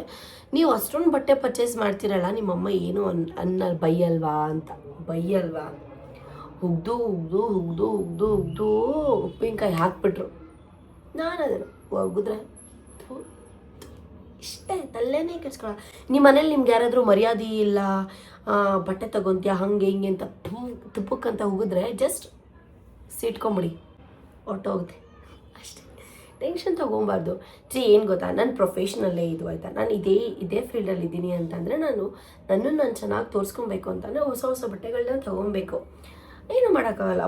ನೀವು ಅಷ್ಟೊಂದು ಬಟ್ಟೆ ಪರ್ಚೇಸ್ ಮಾಡ್ತೀರಲ್ಲ, ನಿಮ್ಮಮ್ಮ ಏನು ಬೈಯಲ್ವಾ ಅಂತ. ಬೈಯಲ್ವಾ? ಹುಗ್ದು ಹುಗ್ದು ಹುಗ್ದು ಹುಗ್ದು ಹುಗ್ದು ಉಪ್ಪಿನಕಾಯಿ ಹಾಕ್ಬಿಟ್ರು. ನಾನು ಅದನ್ನು ಒಗ್ದ್ರೆ ಇಷ್ಟೇ, ತಲ್ಲೇನೇ ಕೆಡ್ಸ್ಕೊಳ. ನಿಮ್ಮ ಮನೇಲಿ ನಿಮ್ಗೆ ಯಾರಾದರೂ ಮರ್ಯಾದೆ ಇಲ್ಲ, ಬಟ್ಟೆ ತಗೊಂತೀಯ ಹಂಗೆ ಹಿಂಗೆ ಅಂತ ತುಪ್ಪಕ್ಕಂತ ಹೋಗಿದ್ರೆ ಜಸ್ಟ್ ಸಿಟ್ಕೊಂಬಿಡಿ, ಹೊರ್ಟೋಗುತ್ತೆ ಅಷ್ಟೇ. ಟೆನ್ಷನ್ ತೊಗೊಬಾರ್ದು. ಏನು ಗೊತ್ತಾ, ನನ್ನ ಪ್ರೊಫೆಷ್ನಲ್ಲೇ ಇದು ಆಯಿತಾ, ನಾನು ಇದೇ ಫೀಲ್ಡಲ್ಲಿ ಇದ್ದೀನಿ ಅಂತಂದರೆ ನನ್ನನ್ನು ನಾನು ಚೆನ್ನಾಗಿ ತೋರಿಸ್ಕೊಬೇಕು ಅಂತಂದರೆ ಹೊಸ ಹೊಸ ಬಟ್ಟೆಗಳನ್ನ ತೊಗೊಬೇಕು. ಏನು ಮಾಡೋಕ್ಕಾಗಲ್ಲ,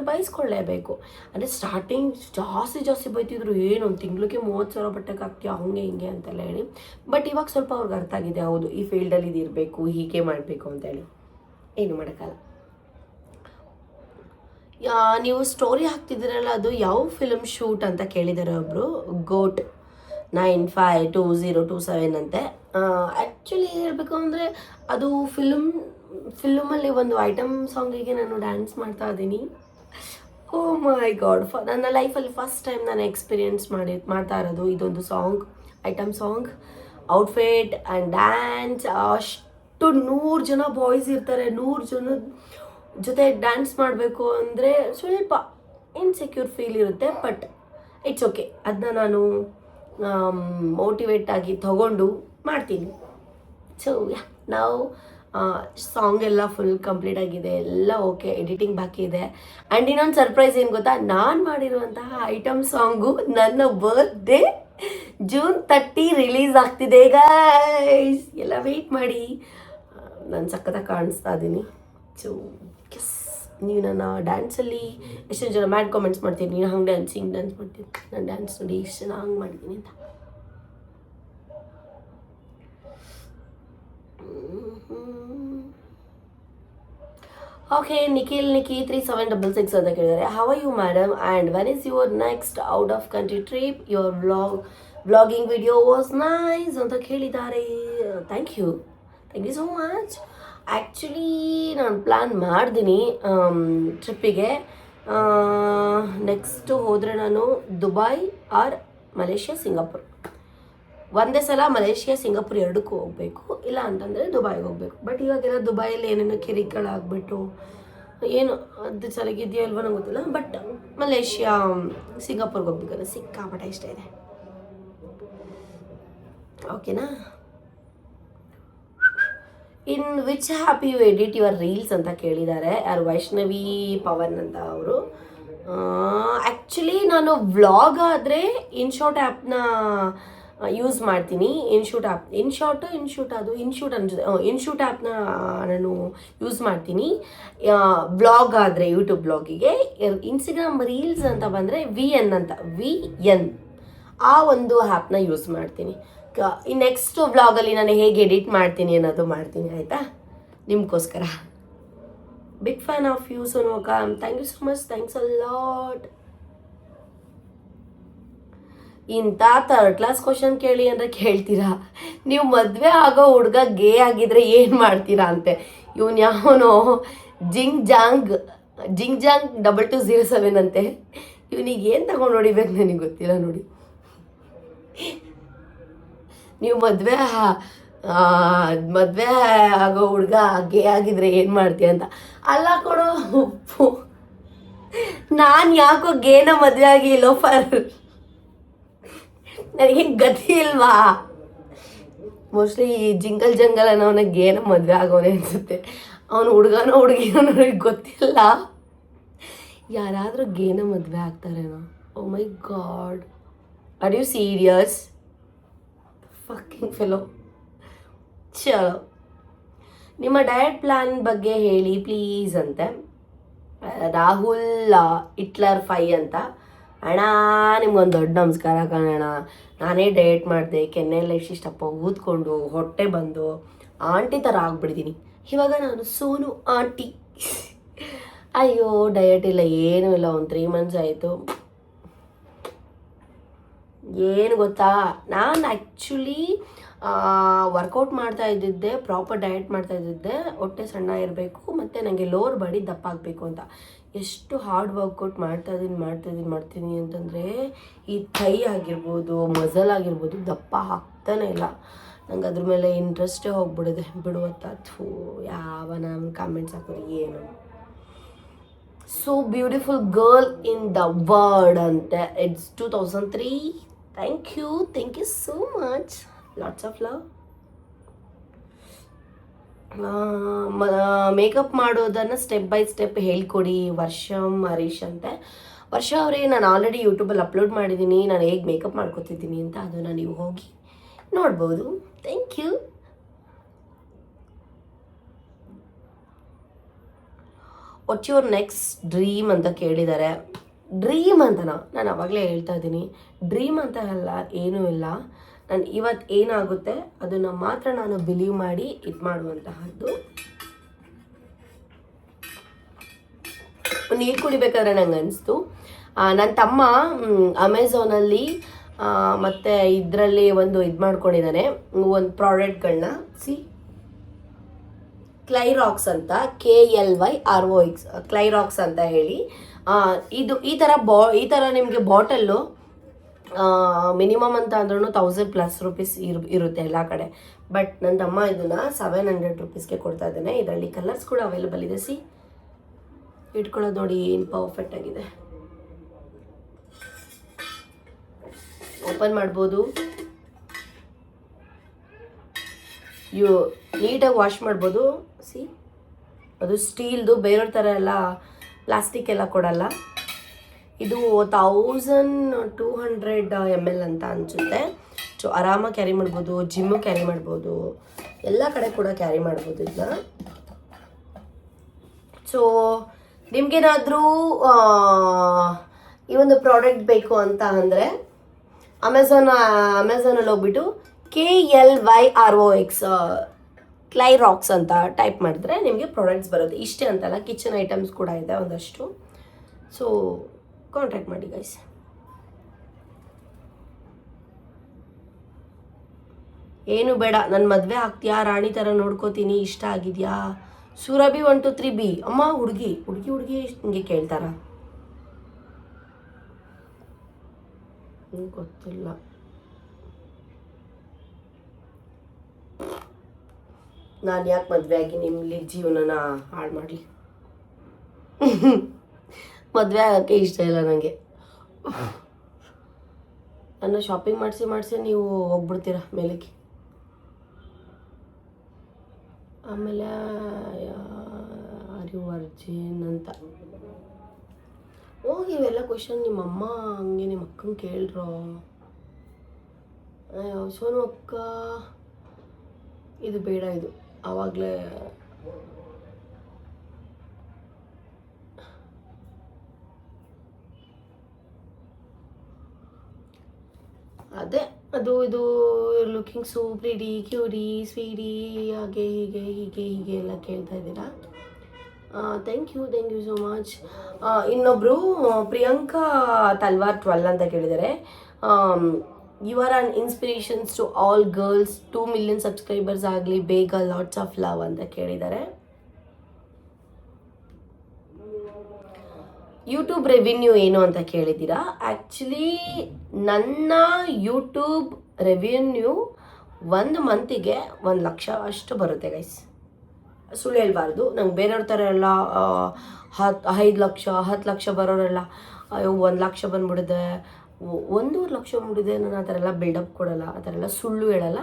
ಬಯಸ್ಕೊಳ್ಳೇಬೇಕು. ಅಂದರೆ ಸ್ಟಾರ್ಟಿಂಗ್ ಜಾಸ್ತಿ ಬೈತಿದ್ರು, ಏನು ಒಂದು ತಿಂಗಳಿಗೆ 30,000 ಬಟ್ಟೆಗೆ ಹಾಕ್ತೀಯ ಹಂಗೆ ಹಿಂಗೆ ಅಂತೆಲ್ಲ ಹೇಳಿ. ಬಟ್ ಇವಾಗ ಸ್ವಲ್ಪ ಅವ್ರಿಗೆ ಅರ್ಥ ಆಗಿದೆ, ಹೌದು ಈ ಫೀಲ್ಡಲ್ಲಿ ಇದು ಇರಬೇಕು, ಹೀಗೆ ಮಾಡಬೇಕು ಅಂತೇಳಿ. ಏನು ಮಾಡೋಕ್ಕಲ್ಲ. ನೀವು ಸ್ಟೋರಿ ಹಾಕ್ತಿದ್ದೀರಲ್ಲ, ಅದು ಯಾವ ಫಿಲ್ಮ್ ಶೂಟ್ ಅಂತ ಕೇಳಿದ್ದಾರೆ ಒಬ್ಬರು. ಗೋಟ್ 952027 ಅಂತೆ. ಆ್ಯಕ್ಚುಲಿ ಹೇಳಬೇಕು ಅಂದರೆ ಅದು ಫಿಲ್ಮಲ್ಲಿ ಒಂದು ಐಟಮ್ ಸಾಂಗಿಗೆ ನಾನು ಡ್ಯಾನ್ಸ್ ಮಾಡ್ತಾ ಇದ್ದೀನಿ. ಓ ಮೈ ಗಾಡ್, ನನ್ನ ಲೈಫಲ್ಲಿ ಫಸ್ಟ್ ಟೈಮ್ ನಾನು ಎಕ್ಸ್ಪೀರಿಯೆನ್ಸ್ ಮಾಡ್ತಾ ಇರೋದು ಇದೊಂದು song, item song. Outfit and dance, ಅಷ್ಟು 100 ಜನ ಬಾಯ್ಸ್ ಇರ್ತಾರೆ, 100 ಜನ ಜೊತೆ ಡ್ಯಾನ್ಸ್ ಮಾಡಬೇಕು ಅಂದರೆ ಸ್ವಲ್ಪ ಇನ್ಸೆಕ್ಯೂರ್ ಫೀಲ್ ಇರುತ್ತೆ. ಬಟ್ ಇಟ್ಸ್ ಓಕೆ, ಅದನ್ನ ನಾನು ಮೋಟಿವೇಟ್ ಆಗಿ ತಗೊಂಡು ಮಾಡ್ತೀನಿ. ಸೊ ನಾವು ಸಾಂಗ್ ಎಲ್ಲ ಫುಲ್ ಕಂಪ್ಲೀಟ್ ಆಗಿದೆ, ಎಲ್ಲ ಓಕೆ, ಎಡಿಟಿಂಗ್ ಬಾಕಿ ಇದೆ. ಆ್ಯಂಡ್ ಇನ್ನೊಂದು ಸರ್ಪ್ರೈಸ್ ಏನು ಗೊತ್ತಾ, ನಾನು ಮಾಡಿರುವಂತಹ ಐಟಮ್ ಸಾಂಗು ನನ್ನ ಬರ್ತ್ಡೇ June 30 ರಿಲೀಸ್ ಆಗ್ತಿದೆ ಗೈಸ್. ಎಲ್ಲ ವೆಯ್ಟ್ ಮಾಡಿ. ನಾನು ಸಖತ್ತಾಗಿ ಕಾಣಿಸ್ತಾ ಇದ್ದೀನಿ. ಸೊ ಎಸ್, ನೀವು ನನ್ನ ಡ್ಯಾನ್ಸಲ್ಲಿ ಎಷ್ಟೊಂದು ಜನ ಮ್ಯಾಡ್ ಕಾಮೆಂಟ್ಸ್ ಮಾಡ್ತೀನಿ, ನೀನು ಹಂಗೆ ಡ್ಯಾನ್ಸ್ ಮಾಡ್ತೀನಿ, ನಾನು ಡ್ಯಾನ್ಸ್ ನೋಡಿ ಎಷ್ಟು ಚೆನ್ನಾಗಿ ಮಾಡಿದ್ದೀನಿ ಅಂತ. ಓಕೆ, ನಿಖಿ 3766 ಅಂತ ಕೇಳಿದ್ದಾರೆ. How are you madam and when is your next out of country trip? Your vlogging video was nice ಅಂತ ಕೇಳಿದ್ದಾರೆ. Thank you so much. Actually ನಾನು ಪ್ಲ್ಯಾನ್ ಮಾಡಿದ್ದೀನಿ ಟ್ರಿಪ್ಪಿಗೆ. ನೆಕ್ಸ್ಟು ಹೋದರೆ ನಾನು ದುಬೈ ಆರ್ ಮಲೇಷ್ಯಾ, ಸಿಂಗಾಪುರ್. ಒಂದೇ ಸಲ ಮಲೇಷ್ಯಾ ಸಿಂಗಾಪುರ್ ಎರಡಕ್ಕೂ ಹೋಗಬೇಕು, ಇಲ್ಲ ಅಂತಂದರೆ ದುಬೈಗೆ ಹೋಗಬೇಕು. ಬಟ್ ಇವಾಗೆಲ್ಲ ದುಬೈಯಲ್ಲಿ ಏನೇನೋ ಕಿರಿಕಗಳಾಗ್ಬಿಟ್ಟು ಏನು ಅದು ಚೆನ್ನಾಗಿದೆಯೋ ಅಲ್ವೋ ನಂಗೆ ಗೊತ್ತಿಲ್ಲ. ಬಟ್ ಮಲೇಷ್ಯಾ ಸಿಂಗಾಪುರ್ಗೆ ಹೋಗ್ಬೇಕಂದ್ರೆ ಸಿಕ್ಕಾಪಟ್ಟೆ ಇಷ್ಟ ಇದೆ. ಓಕೆನಾ? In which app you edit your reels ಅಂತ ಕೇಳಿದ್ದಾರೆ. ಯಾರು ವೈಷ್ಣವಿ ಪವನ್ ಅಂತ ಅವರು. ಆ್ಯಕ್ಚುಲಿ ನಾನು ವ್ಲಾಗ್ ಆದರೆ ಇನ್ಶಾಟ್ ಆ್ಯಪ್ನ ಯೂಸ್ ಮಾಡ್ತೀನಿ. ಇನ್ಶೂಟ್ ಆ್ಯಪ್ನ ನಾನು ಯೂಸ್ ಮಾಡ್ತೀನಿ ವ್ಲಾಗ್ ಆದರೆ, ಯೂಟ್ಯೂಬ್ ವ್ಲಾಗಿಗೆ. ಇನ್ಸ್ಟಾಗ್ರಾಮ್ ರೀಲ್ಸ್ ಅಂತ ಬಂದರೆ VN ಆ ಒಂದು ಆ್ಯಪ್ನ ಯೂಸ್ ಮಾಡ್ತೀನಿ. ಈ ನೆಕ್ಸ್ಟ್ ವ್ಲಾಗಲ್ಲಿ ನಾನು ಹೇಗೆ ಎಡಿಟ್ ಮಾಡ್ತೀನಿ ಅನ್ನೋದು ಮಾಡ್ತೀನಿ, ಆಯಿತಾ, ನಿಮಗೋಸ್ಕರ. ಬಿಗ್ ಫ್ಯಾನ್ ಆಫ್ ಯು ಸೋನುಕ, thank you so much, thanks a lot. ಇಂಥ 3rd ಕ್ಲಾಸ್ ಕ್ವಶನ್ ಕೇಳಿ ಅಂದರೆ ಕೇಳ್ತೀರಾ? ನೀವು ಮದುವೆ ಆಗೋ ಹುಡುಗ ಗೇ ಆಗಿದ್ರೆ ಏನು ಮಾಡ್ತೀರಾ ಅಂತೆ. ಇವನು ಯಾವನೋ ಜಿಂಗ್ ಜಾಂಗ್ 2207 ಅಂತೆ. ಇವನಿಗೆ ಏನು ತಗೊಂಡು ಹೊಡಿಬೇಕು ನನಗೆ ಗೊತ್ತಿಲ್ಲ ನೋಡಿ. ನೀವು ಮದುವೆ ಆಗೋ ಹುಡುಗ ಗೇ ಆಗಿದ್ರೆ ಏನು ಮಾಡ್ತೀಯ ಅಂತ. ಅಲ್ಲ ಕೊಡೋ ಉಪ್ಪು, ನಾನು ಯಾಕೋ ಗೇನ ಮದುವೆ ಆಗಿ ಲೋಫರ್, ನನಗೇನು ಗತಿ ಇಲ್ವಾ? ಮೋಸ್ಟ್ಲಿ ಈ ಜಂಗಲ್ ಅನ್ನೋನ ಗೇನ ಮದುವೆ ಆಗೋನೆ ಅನಿಸುತ್ತೆ. ಅವನು ಹುಡುಗನೋ ಹುಡುಗಿನೋ ನನಗೆ ಗೊತ್ತಿಲ್ಲ. ಯಾರಾದರೂ ಗೇನ ಮದುವೆ ಆಗ್ತಾರೇನೋ? Oh my god, are you serious? Fucking fellow. ಚಲೋ, ನಿಮ್ಮ ಡಯಟ್ ಪ್ಲಾನ್ ಬಗ್ಗೆ ಹೇಳಿ ಪ್ಲೀಸ್ ಅಂತೆ. ರಾಹುಲ್ ಹಿಟ್ಲರ್ 5 ಅಂತ. ಅಣ್ಣ ನಿಮ್ಗೊಂದು ದೊಡ್ಡ ನಮಸ್ಕಾರ ಕಣಣ್ಣ. ನಾನೇ ಡಯಟ್ ಮಾಡಿದೆ, ಕೆನ್ನೆಲ್ಲ ಇಷ್ಟಪ್ಪ ಊದ್ಕೊಂಡು ಹೊಟ್ಟೆ ಬಂದು ಆಂಟಿ ಥರ ಆಗ್ಬಿಟ್ಟಿದ್ದೀನಿ. ಇವಾಗ ನಾನು ಸೋನು ಆಂಟಿ. ಅಯ್ಯೋ ಡಯಟ್ ಇಲ್ಲ, ಏನೂ ಇಲ್ಲ, ಒಂದು 3 months ಆಯಿತು. ಏನು ಗೊತ್ತಾ, ನಾನು ಆ್ಯಕ್ಚುಲಿ ವರ್ಕೌಟ್ ಮಾಡ್ತಾ ಇದ್ದಿದ್ದೆ, ಪ್ರಾಪರ್ ಡಯಟ್ ಮಾಡ್ತಾ ಇದ್ದಿದ್ದೆ, ಹೊಟ್ಟೆ ಸಣ್ಣ ಇರಬೇಕು ಮತ್ತು ನನಗೆ ಲೋವರ್ ಬಾಡಿ ದಪ್ಪ ಆಗಬೇಕು ಅಂತ. ಎಷ್ಟು ಹಾರ್ಡ್ ವರ್ಕೌಟ್ ಮಾಡ್ತಾಯಿದ್ದೀನಿ ಅಂತಂದರೆ ಈ ಥೈ ಆಗಿರ್ಬೋದು, ಮಸಲ್ ಆಗಿರ್ಬೋದು ದಪ್ಪ ಆಗ್ತಾನೆ ಇಲ್ಲ. ನಂಗೆ ಅದ್ರ ಮೇಲೆ ಇಂಟ್ರೆಸ್ಟೇ ಹೋಗ್ಬಿಡಿದೆ, ಬಿಡುವತ್ತ ಯಾವ ನಮ್ಮ ಕಾಮೆಂಟ್ಸ್ ಹಾಕೋದು ಏನು. So beautiful girl in the world ಅಂತೆ. It's 2003. Thank you so much. Lots of love. Makeup ಮಾಡೋದನ್ನು ಸ್ಟೆಪ್ ಬೈ ಸ್ಟೆಪ್ ಹೇಳ್ಕೊಡಿ ವರ್ಷಮ್ ಹರೀಶ್ ಅಂತೆ. ವರ್ಷ ಅವರೇ, ನಾನು ಆಲ್ರೆಡಿ ಯೂಟ್ಯೂಬಲ್ಲಿ ಅಪ್ಲೋಡ್ ಮಾಡಿದ್ದೀನಿ ನಾನು ಹೇಗೆ ಮೇಕಪ್ ಮಾಡ್ಕೊತಿದ್ದೀನಿ ಅಂತ. ಅದನ್ನು ನೀವು ಹೋಗಿ ನೋಡ್ಬೋದು. Thank you. What's your next dream ಅಂತ ಕೇಳಿದ್ದಾರೆ. ಡ್ರೀಮ್ ಅಂತನಾ, ನಾನು ಅವಾಗಲೇ ಹೇಳ್ತಾ ಇದ್ದೀನಿ, ಡ್ರೀಮ್ ಅಂತ ಅಲ್ಲ, ಏನೂ ಇಲ್ಲ. ನಾನು ಇವತ್ತು ಏನಾಗುತ್ತೆ ಅದನ್ನು ಮಾತ್ರ ನಾನು ಬಿಲೀವ್ ಮಾಡಿ ಇದು ಮಾಡುವಂತಹದ್ದು. ನೀರು ಕುಡಿಬೇಕಾದ್ರೆ ನಂಗೆ ಅನಿಸ್ತು, ನನ್ನ ತಮ್ಮ ಅಮೆಝಾನಲ್ಲಿ ಮತ್ತು ಇದರಲ್ಲಿ ಒಂದು ಇದು ಮಾಡ್ಕೊಂಡಿದ್ದಾನೆ, ಒಂದು ಪ್ರಾಡಕ್ಟ್ಗಳನ್ನ. ಕ್ಲೈರಾಕ್ಸ್ ಅಂತ, KLYROX, ಕ್ಲೈರಾಕ್ಸ್ ಅಂತ ಹೇಳಿ. ಇದು ಈ ಥರ ನಿಮಗೆ ಬಾಟಲ್ಲು ಮಿನಿಮಮ್ ಅಂತ ಅಂದ್ರೂ 1000+ ರೂಪೀಸ್ ಇರುತ್ತೆ ಎಲ್ಲ ಕಡೆ. ಬಟ್ ನನ್ನ ತಮ್ಮ ಇದನ್ನು 700 ರೂಪೀಸ್ಗೆ ಕೊಡ್ತಾ ಇದ್ದಾನೆ. ಇದರಲ್ಲಿ ಕಲರ್ಸ್ ಕೂಡ ಅವೈಲೇಬಲ್ ಇದೆ. ಇಟ್ಕೊಳ್ಳೋದು ನೋಡಿ ಏನು ಪರ್ಫೆಕ್ಟ್ ಆಗಿದೆ. ಓಪನ್ ಮಾಡ್ಬೋದು, ನೀಟಾಗಿ ವಾಶ್ ಮಾಡ್ಬೋದು. ಅದು ಸ್ಟೀಲ್ದು, ಬೇರೆಯವ್ರ ಥರ ಎಲ್ಲ ಪ್ಲಾಸ್ಟಿಕ್ ಎಲ್ಲ ಕೊಡಲ್ಲ. ಇದು 1200 ml ಅಂತ ಅನಿಸುತ್ತೆ. ಸೊ ಆರಾಮಾಗಿ ಕ್ಯಾರಿ ಮಾಡ್ಬೋದು, ಜಿಮ್ಮು ಕ್ಯಾರಿ ಮಾಡ್ಬೋದು, ಎಲ್ಲ ಕಡೆ ಕೂಡ ಕ್ಯಾರಿ ಮಾಡ್ಬೋದು ಇದನ್ನ. ಸೊ ನಿಮ್ಗೇನಾದರೂ ಈ ಒಂದು ಪ್ರಾಡಕ್ಟ್ ಬೇಕು ಅಂತ ಅಂದರೆ ಅಮೆಝಾನಲ್ಲಿ ಹೋಗ್ಬಿಟ್ಟು KLYROX ಕ್ಲೈರಾಕ್ಸ್ ಅಂತ ಟೈಪ್ ಮಾಡಿದ್ರೆ ನಿಮಗೆ ಪ್ರಾಡಕ್ಟ್ಸ್ ಬರುತ್ತೆ. ಇಷ್ಟೇ ಅಂತಲ್ಲ, ಕಿಚನ್ ಐಟಮ್ಸ್ ಕೂಡ ಇದೆ ಒಂದಷ್ಟು. ಸೊ ಕಾಂಟ್ಯಾಕ್ಟ್ ಮಾಡಿ ಗೈಸ್. ಏನು ಬೇಡ, ನನ್ನ ಮದುವೆ ಆಗ್ತೀಯಾ, ರಾಣಿ ಥರ ನೋಡ್ಕೋತೀನಿ, ಇಷ್ಟ ಆಗಿದೆಯಾ, ಸುರಭಿ 1 2 3 B. ಅಮ್ಮ ಹುಡುಗಿ ಹಿಂಗೆ ಕೇಳ್ತಾರ, ಗೊತ್ತಿಲ್ಲ. ನಾನು ಯಾಕೆ ಮದುವೆ ಆಗಿ ನಿಮ್ಮಲ್ಲಿ ಜೀವನನ ಹಾಳು ಮಾಡಲಿ. ಮದುವೆ ಆಗೋಕ್ಕೆ ಇಷ್ಟ ಇಲ್ಲ ನನಗೆ. ನನ್ನ ಶಾಪಿಂಗ್ ಮಾಡಿಸಿ ನೀವು ಹೋಗ್ಬಿಡ್ತೀರ ಮೇಲಕ್ಕೆ. ಆಮೇಲೆ ಅರಿವು ಅರ್ಜಿನ್ ಅಂತ ಹೋಗಿ ಇವೆಲ್ಲ ಕ್ವಶನ್ ನಿಮ್ಮಮ್ಮ ಹಂಗೆ ನಿಮ್ಮ ಅಕ್ಕನ ಕೇಳ್ರೋ. ಸೋನು ಅಕ್ಕ ಇದು ಬೇಡ, ಇದು ಆವಾಗಲೇ ಅದೇ ಇದು looking so pretty, cutie, sweetie, ಹಾಗೆ ಹೀಗೆ ಎಲ್ಲ ಕೇಳ್ತಾ ಇದ್ದೀರಾ. Thank you so much. ಇನ್ನೊಬ್ಬರು ಪ್ರಿಯಾಂಕಾ ತಲ್ವಾರ್ 12 ಅಂತ ಕೇಳಿದ್ದಾರೆ. You are an inspirations to all girls, 2 million subscribers ಆಗಲಿ ಬೇಗ, ಲಾಟ್ಸ್ ಆಫ್ ಲವ್ ಅಂತ ಕೇಳಿದ್ದಾರೆ. ಯೂಟ್ಯೂಬ್ ರೆವಿನ್ಯೂ ಏನು ಅಂತ ಕೇಳಿದ್ದೀರಾ. ಆ್ಯಕ್ಚುಲಿ ನನ್ನ ಯೂಟ್ಯೂಬ್ ರೆವಿನ್ಯೂ 1 ಮಂತಿಗೆ 1 ಲಕ್ಷ ಅಷ್ಟು ಬರುತ್ತೆ ಗೈಸ್. ಸುಳ್ಳು ಹೇಳ್ಬಾರ್ದು. ನಂಗೆ ಬೇರೆಯವ್ರ ಥರ ಎಲ್ಲ 5 ಲಕ್ಷ 10 ಲಕ್ಷ ಬರೋರೆಲ್ಲ 1 ಲಕ್ಷ ಬಂದ್ಬಿಡಿದೆ, 1.5 ಲಕ್ಷ ಬಂದ್ಬಿಡಿದೆ, ನಾನು ಆ ಥರ ಎಲ್ಲ ಬಿಲ್ಡಪ್ ಕೊಡಲ್ಲ, ಆ ಥರ ಎಲ್ಲ ಸುಳ್ಳು ಹೇಳಲ್ಲ.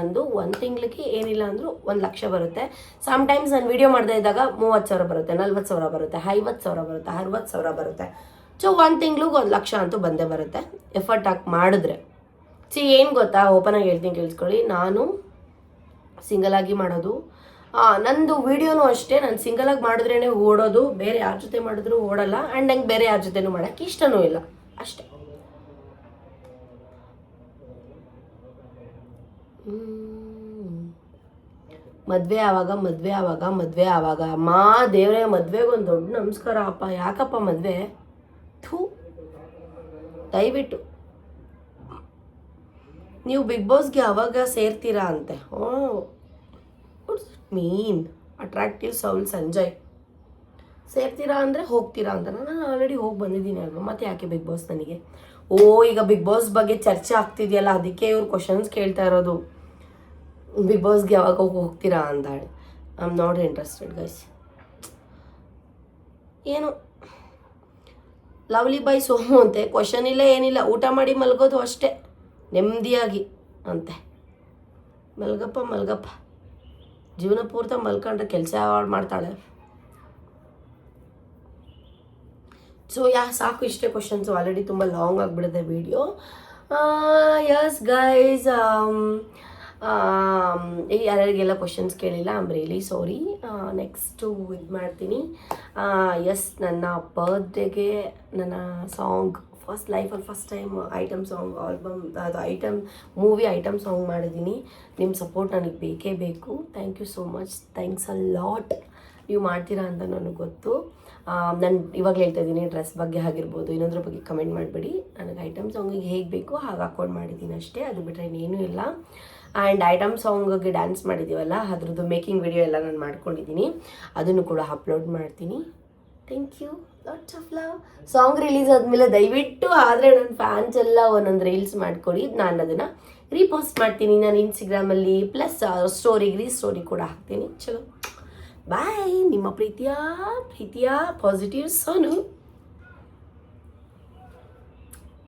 ಅಂದು 1 ತಿಂಗಳಿಗೆ ಏನಿಲ್ಲ ಅಂದರೂ 1 ಲಕ್ಷ ಬರುತ್ತೆ. ಸಮ್ಟೈಮ್ಸ್ ನಾನು ವೀಡಿಯೋ ಮಾಡದೇ ಇದ್ದಾಗ 30,000 ಬರುತ್ತೆ, 40,000 ಬರುತ್ತೆ, 50,000 ಬರುತ್ತೆ, 60,000 ಬರುತ್ತೆ. ಸೊ 1 ತಿಂಗ್ಳಿಗೆ 1 ಲಕ್ಷ ಅಂತೂ ಬಂದೇ ಬರುತ್ತೆ ಎಫರ್ಟ್ ಹಾಕಿ ಮಾಡಿದ್ರೆ. ಏನು ಗೊತ್ತಾ, ಓಪನಾಗಿ ಹೇಳ್ತೀನಿ ಕೇಳಿಸ್ಕೊಳ್ಳಿ, ನಾನು ಸಿಂಗಲಾಗಿ ಮಾಡೋದು. ನಂದು ವೀಡಿಯೋನೂ ಅಷ್ಟೇ, ನಾನು ಸಿಂಗಲಾಗಿ ಮಾಡಿದ್ರೇ ಓಡೋದು, ಬೇರೆ ಯಾರ ಜೊತೆ ಮಾಡಿದ್ರು ಓಡಲ್ಲ. ಆ್ಯಂಡ್ ನಂಗೆ ಬೇರೆ ಯಾರ ಜೊತೆನೂ ಮಾಡೋಕ್ಕೆ ಇಷ್ಟನೂ ಇಲ್ಲ, ಅಷ್ಟೇ. ಮದುವೆ ಆವಾಗ ಅಮ್ಮ ದೇವ್ರೆ, ಮದುವೆಗೆ ಒಂದು ದೊಡ್ಡ ನಮಸ್ಕಾರ ಅಪ್ಪ. ಯಾಕಪ್ಪ ಮದುವೆ? ಥೂ, ದಯವಿಟ್ಟು ನೀವು ಬಿಗ್ ಬಾಸ್ಗೆ ಯಾವಾಗ ಸೇರ್ತೀರಾ ಅಂತೆ. ಮೀನ್ ಅಟ್ರಾಕ್ಟಿವ್ ಸೌಲ್ ಸಂಜಯ್. ಸೇರ್ತೀರಾ ಅಂದರೆ ಹೋಗ್ತೀರಾ ಅಂತ. ನಾನು ಆಲ್ರೆಡಿ ಹೋಗಿ ಬಂದಿದ್ದೀನಿ ಅಲ್ವಾ, ಮತ್ತೆ ಯಾಕೆ ಬಿಗ್ ಬಾಸ್ ನನಗೆ? ಈಗ ಬಿಗ್ ಬಾಸ್ ಬಗ್ಗೆ ಚರ್ಚೆ ಆಗ್ತಿದೆಯಲ್ಲ, ಅದಕ್ಕೆ ಇವ್ರು ಕ್ವಶನ್ಸ್ ಕೇಳ್ತಾ ಇರೋದು. ಬಿಗ್ ಬಾಸ್ಗೆ ಯಾವಾಗ ಹೋಗ್ತೀರಾ ಅಂತಾಳೆ. I am not interested guys. ಏನು ಲವ್ಲಿ ಬಾಯ್ ಸೋಮು ಅಂತೆ, ಕ್ವಶನ್ ಇಲ್ಲ ಏನಿಲ್ಲ, ಊಟ ಮಾಡಿ ಮಲಗೋದು ಅಷ್ಟೇ ನೆಮ್ಮದಿಯಾಗಿ ಅಂತೆ. ಮಲ್ಗಪ್ಪ, ಜೀವನ ಪೂರ್ತಿ ಮಲ್ಕೊಂಡ್ರೆ ಕೆಲಸ ಯಾವಾಗ ಮಾಡ್ತಾಳೆ? ಸೊ ಸಾಕು, ಇಷ್ಟೇ ಕ್ವಶನ್ಸು. ಆಲ್ರೆಡಿ ತುಂಬ ಲಾಂಗ್ ಆಗಿಬಿಡಿದೆ ವಿಡಿಯೋ. ಯಸ್ ಗೈಸ್, ಯಾರ್ಯಾರಿಗೆಲ್ಲ ಕ್ವಶನ್ಸ್ ಕೇಳಿಲ್ಲ, I am really sorry. Next ಇದು ಮಾಡ್ತೀನಿ. ಎಸ್, ನನ್ನ ಬರ್ತ್ಡೇಗೆ ನನ್ನ ಸಾಂಗ್ ಲೈಫಲ್ಲಿ first time item song album, ಅದು ಮೂವಿ ಐಟಮ್ ಸಾಂಗ್ ಮಾಡಿದ್ದೀನಿ. ನಿಮ್ಮ ಸಪೋರ್ಟ್ ನನಗೆ ಬೇಕೇ ಬೇಕು. Thank you so much, thanks a lot. ನೀವು ಮಾಡ್ತೀರಾ ಅಂತ ನನಗೆ ಗೊತ್ತು. ನಾನು ಇವಾಗ ಹೇಳ್ತಾ ಇದ್ದೀನಿ, ಡ್ರೆಸ್ ಬಗ್ಗೆ ಆಗಿರ್ಬೋದು, ಇನ್ನೊಂದ್ರ ಬಗ್ಗೆ ಕಮೆಂಟ್ ಮಾಡಬೇಡಿ. ನನಗೆ ಐಟಮ್ ಸಾಂಗಿಗೆ ಹೇಗೆ ಬೇಕೋ ಹಾಗೆ ಹಾಕ್ಕೊಂಡು ಮಾಡಿದ್ದೀನಿ ಅಷ್ಟೇ, ಅದು ಬಿಟ್ಟರೆ ಇನ್ನೇನೂ ಇಲ್ಲ. ಆ್ಯಂಡ್ ಐಟಮ್ ಸಾಂಗಿಗೆ ಡ್ಯಾನ್ಸ್ ಮಾಡಿದ್ದೀವಲ್ಲ, ಅದ್ರದ್ದು ಮೇಕಿಂಗ್ ವಿಡಿಯೋ ಎಲ್ಲ ನಾನು ಮಾಡ್ಕೊಂಡಿದ್ದೀನಿ, ಅದನ್ನು ಕೂಡ ಅಪ್ಲೋಡ್ ಮಾಡ್ತೀನಿ. Thank you, lots of love. Song release ಆದಮೇಲೆ ದಯವಿಟ್ಟು ಆದರೆ ನನ್ನ ಫ್ಯಾನ್ಸ್ ಎಲ್ಲ ಒಂದೊಂದು ರೀಲ್ಸ್ ಮಾಡಿಕೊಡಿ. ನಾನು ಅದನ್ನು ರೀಪೋಸ್ಟ್ ಮಾಡ್ತೀನಿ ನಾನು ಇನ್ಸ್ಟಾಗ್ರಾಮಲ್ಲಿ, ಪ್ಲಸ್ ಸ್ಟೋರಿ ಕೂಡ ಹಾಕ್ತೀನಿ. ಚಲೋ ಬಾಯ್. ನಿಮ್ಮ ಪ್ರೀತಿಯ ಪಾಸಿಟಿವ್ ಸೋನು.